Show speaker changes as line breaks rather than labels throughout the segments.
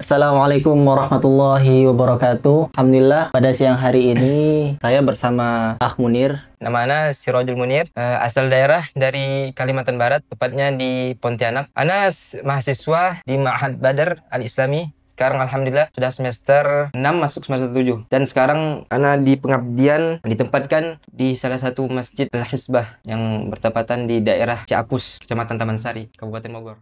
Assalamualaikum warahmatullahi wabarakatuh. Alhamdulillah pada siang hari ini saya bersama Akh Munir.
Nama Ana Sirojul Munir, asal daerah dari Kalimantan Barat, tepatnya di Pontianak. Ana mahasiswa di Ma'had Badr Al-Islami. Sekarang alhamdulillah sudah semester 6 masuk semester 7. Dan sekarang Ana di pengabdian ditempatkan di salah satu masjid Al-Hisbah yang bertepatan di daerah Ciapus, Kecamatan Taman Sari, Kabupaten Bogor.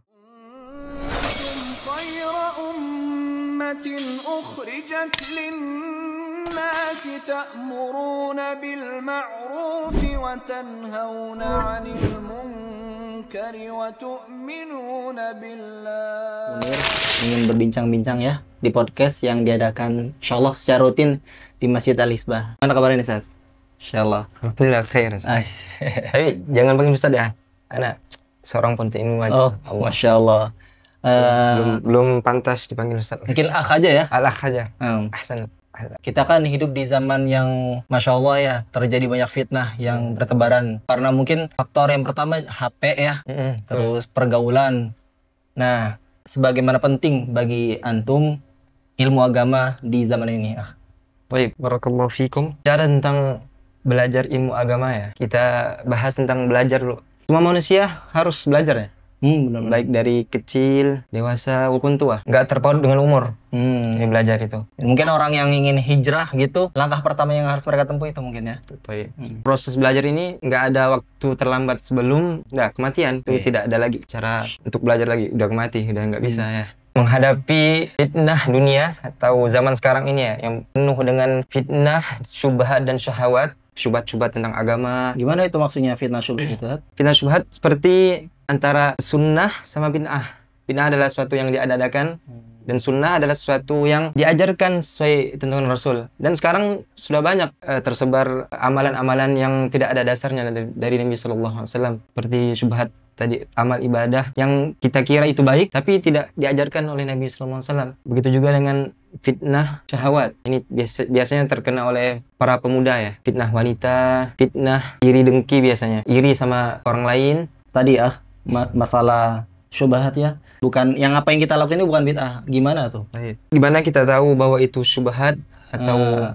أخرجت للناس تأمرون بالمعروف وتنهون عن المنكر وتؤمنون بالله.
Munir ingin berbincang-bincang ya di podcast yang diadakan insyaallah secara rutin di Masjid Al-Hisbah. Mana kabarnya nih, Ustaz? Insyaallah.
Alhamdulillah khair. Tapi jangan panggil Ustaz ya. Anak seorang ponti ilmu aja.
Oh, Masya Allah.
Belum pantas dipanggil Ustaz.
Mungkin akh aja ya.
Al-akh aja.
Hmm.
Ahsan.
Kita kan hidup di zaman yang Masya Allah ya, terjadi banyak fitnah yang bertebaran. Karena mungkin faktor yang pertama HP ya, terus pergaulan. Nah, sebagaimana penting bagi antum ilmu agama di zaman ini.
Baik, barakallahu fikum. Cara tentang belajar ilmu agama ya. Kita bahas tentang belajar dulu. Semua manusia harus belajar ya.
Benar.
Baik dari kecil, dewasa, maupun tua. Nggak terpaut dengan umur. Ini belajar itu.
Mungkin orang yang ingin hijrah gitu, langkah pertama yang harus mereka tempuh itu mungkin ya.
Proses belajar ini nggak ada waktu terlambat sebelum kematian. Itu tidak ada lagi cara untuk belajar lagi. Udah mati, udah nggak bisa ya. Menghadapi fitnah dunia atau zaman sekarang ini ya, yang penuh dengan fitnah, syubhat dan syahwat. Syubhat-syubhat tentang agama.
Gimana itu maksudnya fitnah syubhat itu?
Fitnah syubhat seperti antara sunnah sama bid'ah. Bid'ah adalah sesuatu yang diada-adakan dan sunnah adalah sesuatu yang diajarkan sesuai tuntunan Rasul. Dan sekarang sudah banyak tersebar amalan-amalan yang tidak ada dasarnya dari Nabi Sallallahu Alaihi Wasallam. Seperti syubhat tadi, amal ibadah yang kita kira itu baik tapi tidak diajarkan oleh Nabi Sallallahu Alaihi Wasallam. Begitu juga dengan fitnah syahwat. Ini biasanya terkena oleh para pemuda ya. Fitnah wanita, fitnah iri dengki biasanya. Iri sama orang lain.
Tadi masalah syubhat ya. Bukan yang apa yang kita lakukan ini bukan bid'ah. Gimana tuh?
Gimana kita tahu bahwa itu syubhat atau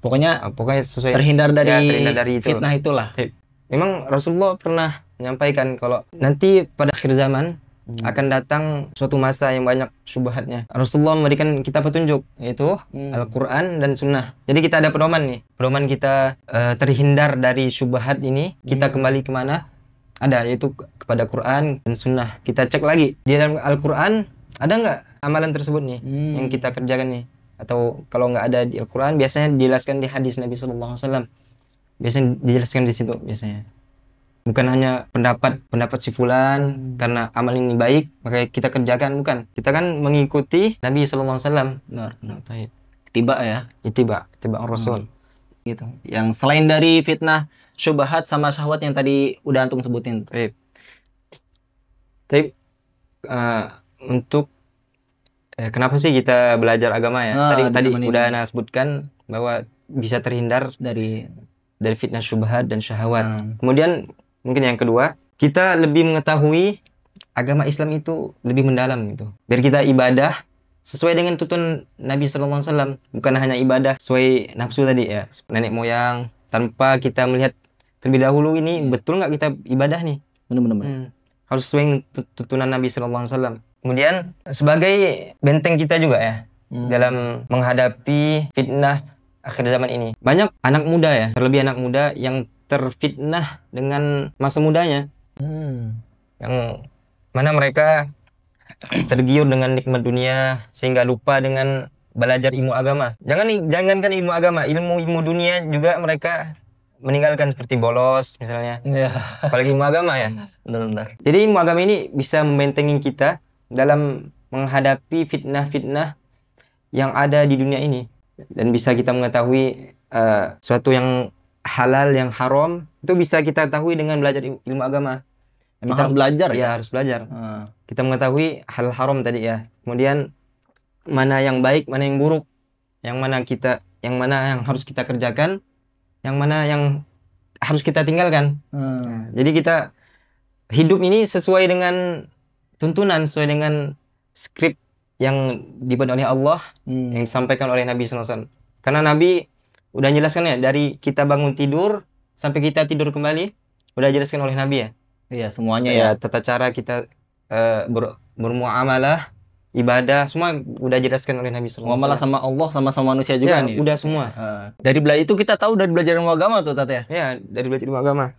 pokoknya
sesuai
terhindar dari
itu.
Fitnah itulah.
Memang Rasulullah pernah menyampaikan kalau nanti pada akhir zaman akan datang suatu masa yang banyak syubhatnya. Rasulullah memberikan kita petunjuk, yaitu Al-Quran dan Sunnah. Jadi kita ada pedoman nih. Pedoman kita terhindar dari syubhat ini, kita kembali kemana? Ada, yaitu kepada Quran dan Sunnah. Kita cek lagi, di dalam Al-Quran ada nggak amalan tersebut nih yang kita kerjakan nih? Atau kalau nggak ada di Al-Quran, biasanya dijelaskan di hadis Nabi SAW. Biasanya dijelaskan di situ biasanya. Bukan hanya pendapat si fulan karena amal ini baik maka kita kerjakan, bukan. Kita kan mengikuti Nabi SAW.
Benar. Tiba ya.
Tiba Rasul.
Gitu. Yang selain dari fitnah syubhat sama syahwat yang tadi udah antum sebutin.
Tapi untuk kenapa sih kita belajar agama ya? Tadi udah Ana sebutkan bahwa bisa terhindar dari fitnah syubhat dan syahwat. Kemudian mungkin yang kedua, kita lebih mengetahui agama Islam itu lebih mendalam gitu. Biar kita ibadah sesuai dengan tuntunan Nabi SAW. Bukan hanya ibadah sesuai nafsu tadi ya, nenek moyang, tanpa kita melihat terlebih dahulu ini betul nggak kita ibadah nih.
Benar.
Harus sesuai tuntunan Nabi SAW. Kemudian sebagai benteng kita juga ya, dalam menghadapi fitnah akhir zaman ini. Banyak anak muda ya, terlebih anak muda yang terfitnah dengan masa mudanya, yang mana mereka tergiur dengan nikmat dunia sehingga lupa dengan belajar ilmu agama. Jangankan ilmu agama, ilmu dunia juga mereka meninggalkan, seperti bolos misalnya. Apalagi ilmu agama ya.
Benar.
Jadi ilmu agama ini bisa membentengi kita dalam menghadapi fitnah-fitnah yang ada di dunia ini, dan bisa kita mengetahui suatu yang halal, yang haram, itu bisa kita ketahui dengan belajar ilmu agama.
Kita harus belajar ya?
Harus belajar. Kita mengetahui hal haram tadi ya. Kemudian mana yang baik, mana yang buruk, yang mana yang harus kita kerjakan, yang mana yang harus kita tinggalkan. Jadi kita hidup ini sesuai dengan tuntunan, sesuai dengan skrip yang dibuat oleh Allah, yang disampaikan oleh Nabi SAW. Karena Nabi udah jelaskan ya, dari kita bangun tidur sampai kita tidur kembali, udah jelaskan oleh Nabi ya.
Iya, semuanya ya.
Tata cara kita bermuamalah, ibadah, semua udah jelaskan oleh Nabi SAW.
Muamalah sama Allah sama manusia juga
Ya,
nih.
udah semua.
Dari belajar itu kita tahu dari belajar ilmu agama tuh Tat ya.
Ya, dari belajar ilmu agama.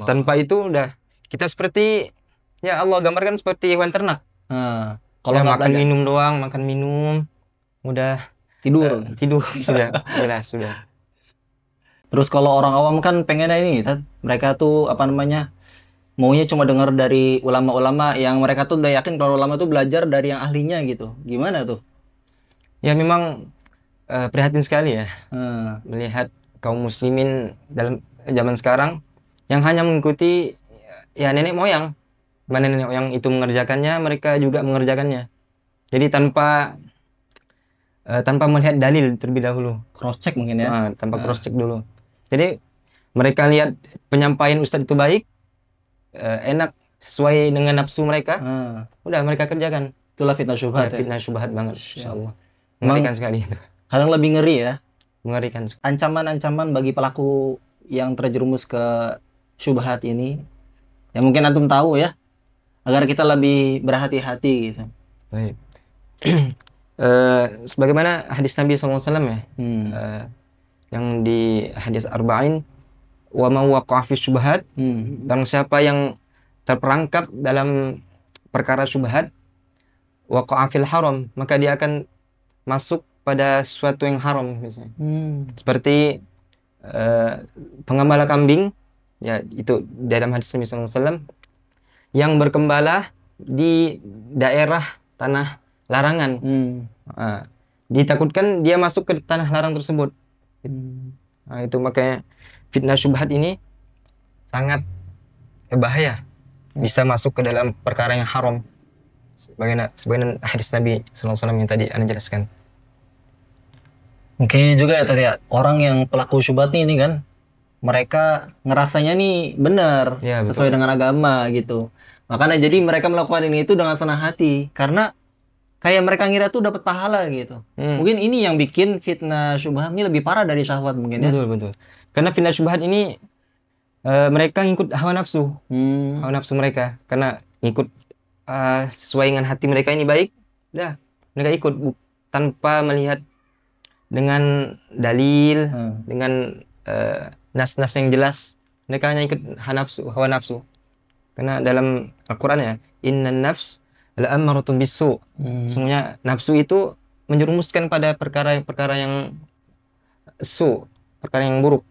Tanpa itu udah kita seperti ya Allah gambarkan seperti hewan ternak.
Kalau
Ya,
nggak
makan
belajar,
minum doang, makan minum, udah
tidur.
tidur sudah jelas sudah.
Terus kalau orang awam kan pengennya ini, Tat, mereka tuh apa namanya, maunya cuma dengar dari ulama-ulama yang mereka tuh udah yakin kalau ulama tuh belajar dari yang ahlinya gitu. Gimana tuh?
Ya memang prihatin sekali ya
melihat
melihat kaum muslimin dalam zaman sekarang yang hanya mengikuti ya nenek moyang. Mana nenek moyang itu mengerjakannya, mereka juga mengerjakannya. Jadi tanpa melihat dalil terlebih dahulu.
cross check mungkin ya.
Tanpa cross check dulu. Jadi mereka lihat penyampaian ustadz itu baik, enak, sesuai dengan nafsu mereka, udah mereka kerjakan.
Itulah fitnah syubhat ya.
Fitnah syubhat banget, insyaallah.
Emang-
Mengerikan sekali itu.
Kadang lebih ngeri ya.
Mengerikan.
Ancaman-ancaman bagi pelaku yang terjerumus ke syubhat ini. Ya mungkin antum tahu ya. Agar kita lebih berhati-hati gitu.
Baik. Sebagaimana hadis Nabi SAW ya, yang di hadis Arba'in, wa man waqa'a fi syubhat, dan siapa yang terperangkap dalam perkara syubhat, waqa'a fil haram, maka dia akan masuk pada sesuatu yang haram misalnya. Seperti pengembala kambing, ya itu dalam hadis Nabi SAW, yang bergembala di daerah tanah larangan. Ditakutkan dia masuk ke tanah larang tersebut. Itu makanya fitnah syubhat ini sangat bahaya, bisa masuk ke dalam perkara yang haram. Sebagaimana hadis Nabi SAW yang tadi Anda jelaskan.
Mungkin juga ya tadi ya, orang yang pelaku syubhat ini kan, mereka ngerasanya nih benar,
Ya, betul.
sesuai dengan agama gitu. Makanya jadi mereka melakukan ini itu dengan senang hati, karena kayak mereka ngira tuh dapat pahala gitu. Mungkin ini yang bikin fitnah syubhat ini lebih parah dari syahwat mungkin ya.
Betul. Karena fitnah syubhat ini mereka ngikut hawa nafsu. Hawa nafsu mereka. Karena ngikut sesuai dengan hati mereka ini baik, dah mereka ikut tanpa melihat dengan dalil, dengan nas-nas yang jelas. Mereka hanya ikut hawa nafsu. Karena dalam Al-Quran ya, innan nafs la'ammaratun bisu. Semuanya nafsu itu menjerumuskan pada perkara yang perkara yang buruk.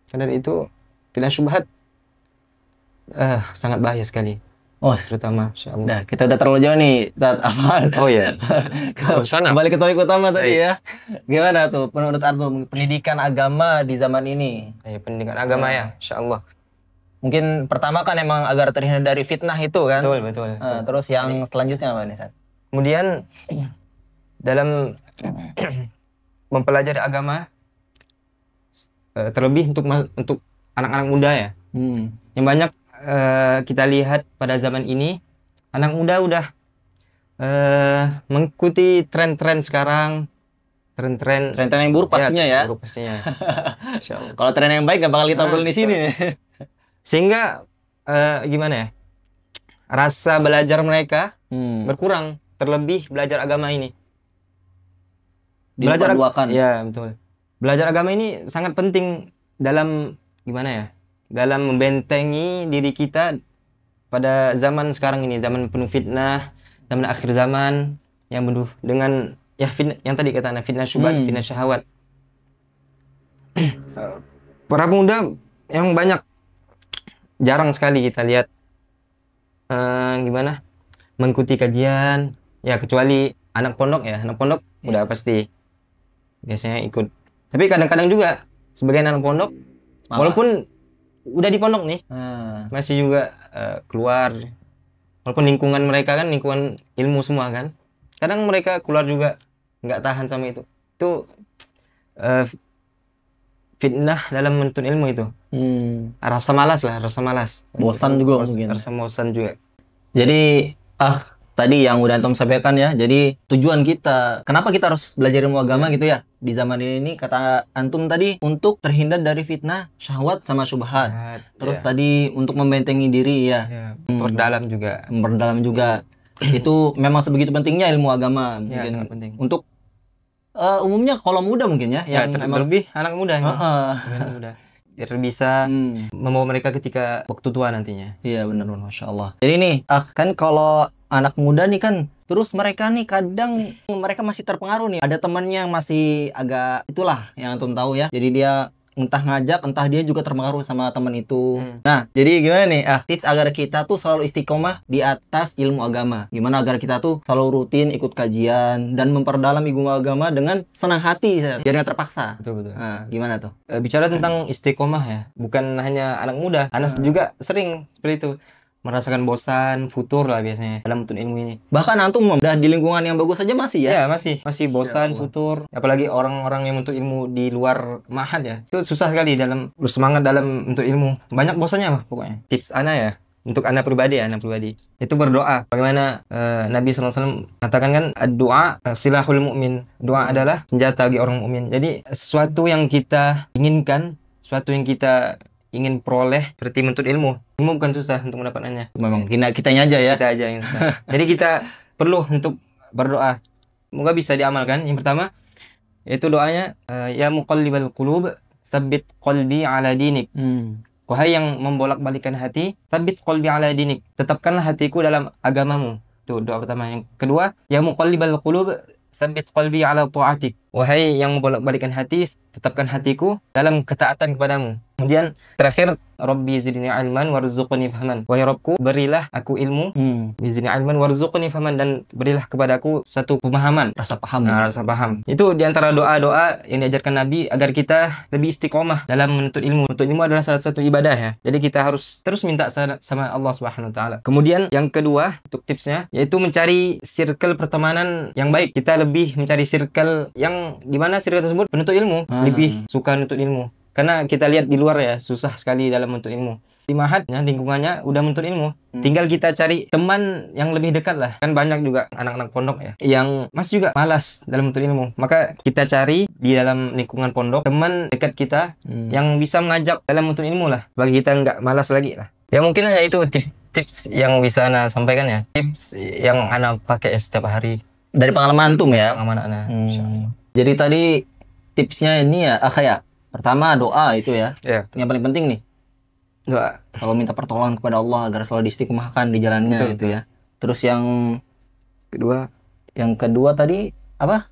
Karena itu fitnah syubhat sangat bahaya sekali. Terutama insyaallah.
Nah, kita udah terlalu jauh nih, Tat.
Oh ya.
Kembali ke topik utama tadi ya. Gimana tuh menurut antum pendidikan agama di zaman ini?
Pendidikan agama ya, insyaallah.
Mungkin pertama kan emang agar terhindar dari fitnah itu kan.
Betul.
Terus yang selanjutnya apa nih, Sat?
Kemudian dalam mempelajari agama, terlebih untuk anak-anak muda ya, yang banyak kita lihat pada zaman ini, anak muda udah mengikuti tren-tren sekarang, tren-tren
yang buruk pastinya ya.
Buruk pastinya. Insyaallah.
Kalau tren yang baik gak bakal kita obrolin di sini nih.
Sehingga gimana ya, rasa belajar mereka berkurang, terlebih belajar agama ini.
Dipaduakan.
Ya betul. Belajar agama ini sangat penting dalam gimana ya, dalam membentengi diri kita pada zaman sekarang ini, zaman penuh fitnah, zaman akhir zaman yang penuh dengan ya fitnah, yang tadi kata fitnah syubhat, fitnah syahwat. Para pemuda yang banyak, jarang sekali kita lihat gimana mengikuti kajian ya, kecuali anak pondok ya. Anak pondok udah pasti biasanya ikut, tapi kadang-kadang juga sebagian anak pondok walaupun udah di pondok nih masih juga keluar, walaupun lingkungan mereka kan lingkungan ilmu semua kan, kadang mereka keluar juga nggak tahan sama itu fitnah dalam menuntut ilmu itu. Rasa malas.
Bosan juga mungkin.
Rasa bosan juga.
Jadi tadi yang udah antum sampaikan ya. Jadi tujuan kita, kenapa kita harus belajar ilmu agama gitu ya di zaman ini, kata antum tadi untuk terhindar dari fitnah, syahwat sama syubhat. Terus tadi untuk membentengi diri ya.
Perdalam juga.
Memperdalam juga. Itu memang sebegitu pentingnya ilmu agama mungkin
sangat penting.
untuk umumnya kalau muda mungkin ya, yang
terlebih anak muda ini.
Anak
muda. Biar bisa membawa mereka ketika waktu tua nantinya.
Iya benar, masya Allah. Jadi nih, kan kalau anak muda nih kan, terus mereka nih kadang mereka masih terpengaruh nih. Ada temannya yang masih agak itulah yang antum tahu ya. Jadi dia entah ngajak, entah dia juga terpengaruh sama teman itu. Nah, jadi gimana nih? Tips agar kita tuh selalu istiqomah di atas ilmu agama. Gimana agar kita tuh selalu rutin ikut kajian dan memperdalam ilmu agama dengan senang hati, biar nggak terpaksa.
Betul.
Nah, gimana tuh?
Bicara tentang istiqomah ya, bukan hanya anak muda, anak juga sering seperti itu. Merasakan bosan, futur lah biasanya dalam menuntut ilmu ini.
Bahkan antum udah di lingkungan yang bagus saja masih ya?
Ya, masih bosan, futur. Apalagi orang-orang yang menuntut ilmu di luar ma'had ya. Itu susah sekali dalam bersemangat dalam menuntut ilmu. Banyak bosannya mah pokoknya. Tips ana ya, untuk ana pribadi itu berdoa. Bagaimana Nabi SAW katakan kan, doa silahul mu'min. Doa adalah senjata bagi orang mukmin. Jadi sesuatu yang kita inginkan, sesuatu yang kita ingin peroleh seperti menuntut ilmu bukan susah untuk mendapatkannya.
Memang kitanya aja ya.
Kita aja yang susah. Jadi kita perlu untuk berdoa. Semoga bisa diamalkan. Yang pertama yaitu doanya ya muqallibal qulub, tsabbit qalbi ala dinik. Wahai yang membolak-balikan hati, tsabbit qalbi ala dinik. Tetapkanlah hatiku dalam agamamu. Itu doa pertama. Yang kedua, ya muqallibal qulub, tsabbit qalbi ala ta'atik. Wahai yang membolak-balikan hati, tetapkan hatiku dalam ketaatan kepadamu. Kemudian terakhir, Rabbi zidni ilman warzuqni fahman. Wahai Rabbku, berilah aku ilmu, zidni ilman warzuqni fahman, dan berilah kepadaku suatu pemahaman,
rasa paham.
Rasa paham. Itu diantara doa-doa yang diajarkan Nabi agar kita lebih istiqomah dalam menuntut ilmu. Menuntut ilmu adalah salah satu ibadah ya. Jadi kita harus terus minta sama Allah Subhanahu wa taala. Kemudian yang kedua untuk tipsnya yaitu mencari circle pertemanan yang baik. Kita lebih mencari circle yang dimana circle tersebut penuntut ilmu, lebih suka menuntut ilmu. Karena kita lihat di luar ya, susah sekali dalam menuntut ilmu. Di ma'had ya, lingkungannya udah menuntut ilmu. Tinggal kita cari teman yang lebih dekat lah. Kan banyak juga anak-anak pondok ya yang masih juga malas dalam menuntut ilmu. Maka kita cari di dalam lingkungan pondok teman dekat kita yang bisa mengajak dalam menuntut ilmu lah. Bagi kita nggak malas lagi lah. Ya mungkin hanya itu tips yang bisa Ana sampaikan ya. Tips yang Ana pakai setiap hari.
Dari pengalaman antum ya?
Pengalaman Ana.
Jadi tadi tipsnya ini ya, kayak pertama doa itu ya. Yang paling penting nih.
Doa.
Selalu minta pertolongan kepada Allah agar selalu diistiqomahkan di jalannya.
Betul,
gitu ya. Terus yang
kedua
tadi apa?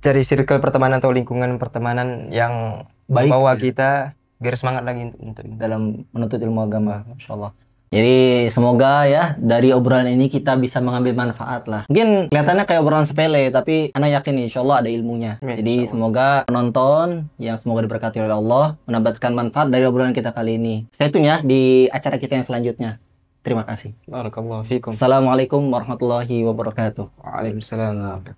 Cari circle pertemanan atau lingkungan pertemanan yang baik, membawa kita biar semangat lagi untuk
dalam menuntut ilmu agama. Masya Allah. Jadi semoga ya dari obrolan ini kita bisa mengambil manfaat lah. Mungkin kelihatannya kayak obrolan sepele, tapi Ana yakin nih, insya Allah ada ilmunya. Jadi semoga penonton yang semoga diberkati oleh Allah mendapatkan manfaat dari obrolan kita kali ini. Stay tune ya di acara kita yang selanjutnya. Terima kasih.
Barakallahu fikum.
Assalamualaikum warahmatullahi wabarakatuh.
Waalaikumsalam.